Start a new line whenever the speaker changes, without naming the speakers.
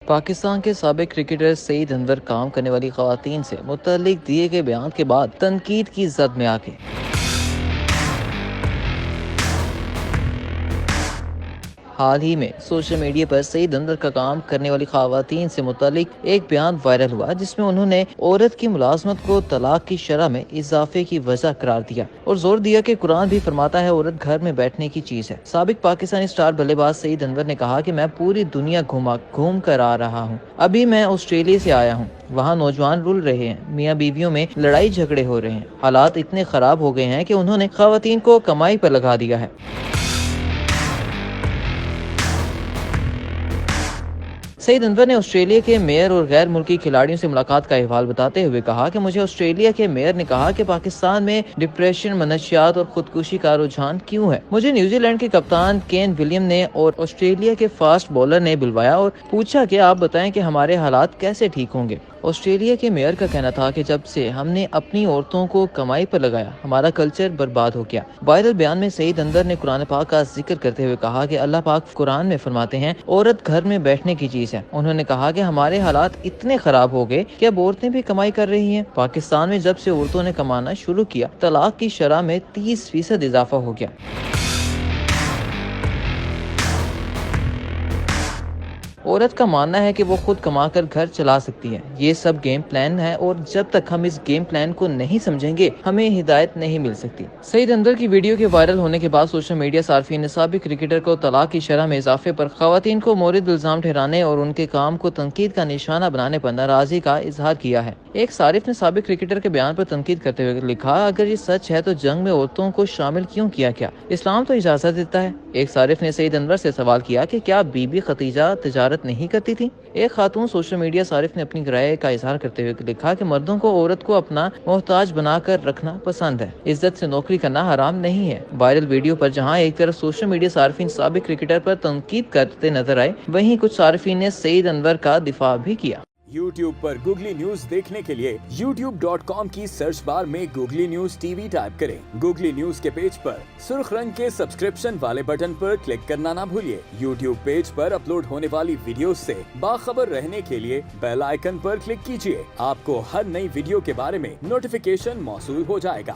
پاکستان کے سابق کرکٹر سعید انور کام کرنے والی خواتین سے متعلق دیے گئے بیان کے بعد تنقید کی زد میں آ گئے۔ حال ہی میں سوشل میڈیا پر سعید انور کا کام کرنے والی خواتین سے متعلق ایک بیان وائرل ہوا، جس میں انہوں نے عورت کی ملازمت کو طلاق کی شرح میں اضافے کی وجہ قرار دیا اور زور دیا کہ قرآن بھی فرماتا ہے عورت گھر میں بیٹھنے کی چیز ہے۔ سابق پاکستانی سٹار بلے باز سعید انور نے کہا کہ میں پوری دنیا گھوم کر آ رہا ہوں، ابھی میں آسٹریلیا سے آیا ہوں، وہاں نوجوان رل رہے ہیں، میاں بیویوں میں لڑائی جھگڑے ہو رہے ہیں، حالات اتنے خراب ہو گئے ہیں کہ انہوں نے خواتین کو کمائی پر لگا دیا ہے۔ سعید انور نے آسٹریلیا کے میئر اور غیر ملکی کھلاڑیوں سے ملاقات کا احوال بتاتے ہوئے کہا کہ مجھے آسٹریلیا کے میئر نے کہا کہ پاکستان میں ڈپریشن، منشیات اور خودکشی کا رجحان کیوں ہے۔ مجھے نیوزی لینڈ کے کپتان کین ولیم نے اور آسٹریلیا کے فاسٹ بولر نے بلوایا اور پوچھا کہ آپ بتائیں کہ ہمارے حالات کیسے ٹھیک ہوں گے۔ آسٹریلیا کے میئر کا کہنا تھا کہ جب سے ہم نے اپنی عورتوں کو کمائی پر لگایا، ہمارا کلچر برباد ہو گیا۔ وائرل بیان میں سعید انور نے قرآن پاک کا ذکر کرتے ہوئے کہا کہ اللہ پاک قرآن میں فرماتے ہیں عورت گھر میں بیٹھنے کی چیز ہے۔ انہوں نے کہا کہ ہمارے حالات اتنے خراب ہو گئے کہ اب عورتیں بھی کمائی کر رہی ہیں۔ پاکستان میں جب سے عورتوں نے کمانا شروع کیا، طلاق کی شرح میں 30% اضافہ ہو گیا۔ عورت کا ماننا ہے کہ وہ خود کما کر گھر چلا سکتی ہے۔ یہ سب گیم پلان ہے اور جب تک ہم اس گیم پلان کو نہیں سمجھیں گے ہمیں ہدایت نہیں مل سکتی۔ سعید انور کی ویڈیو کے وائرل ہونے کے بعد سوشل میڈیا صارفین نے سابق کرکٹر کو طلاق کی شرح میں اضافے پر خواتین کو مورد الزام ٹھہرانے اور ان کے کام کو تنقید کا نشانہ بنانے پر ناراضگی کا اظہار کیا ہے۔ ایک صارف نے سابق کرکٹر کے بیان پر تنقید کرتے ہوئے لکھا، اگر یہ سچ ہے تو جنگ میں عورتوں کو شامل کیوں کیا گیا؟ اسلام تو اجازت دیتا ہے۔ ایک صارف نے سعید انور سے سوال کیا کہ کیا بی بی خدیجہ تجارت نہیں کرتی تھی؟ ایک خاتون سوشل میڈیا صارف نے اپنی رائے کا اظہار کرتے ہوئے لکھا کہ مردوں کو عورت کو اپنا محتاج بنا کر رکھنا پسند ہے، عزت سے نوکری کرنا حرام نہیں ہے۔ وائرل ویڈیو پر جہاں ایک طرف سوشل میڈیا صارفین سابق کرکٹر پر تنقید کرتے نظر آئے، وہیں کچھ صارفین نے سعید انور کا دفاع بھی کیا۔
یوٹیوب پر گوگلی نیوز دیکھنے کے لیے youtube.com کی سرچ بار میں googly news T V type کریں۔ گوگلی نیوز کے پیج پر سرخ رنگ کے سبسکرپشن والے بٹن پر کلک کرنا نہ بھولیے۔ یوٹیوب پیج پر اپلوڈ ہونے والی ویڈیوز سے باخبر رہنے کے لیے بیل آئیکن پر کلک کیجیے۔ آپ کو ہر نئی ویڈیو کے بارے میں نوٹیفیکیشن موصول ہو جائے گا۔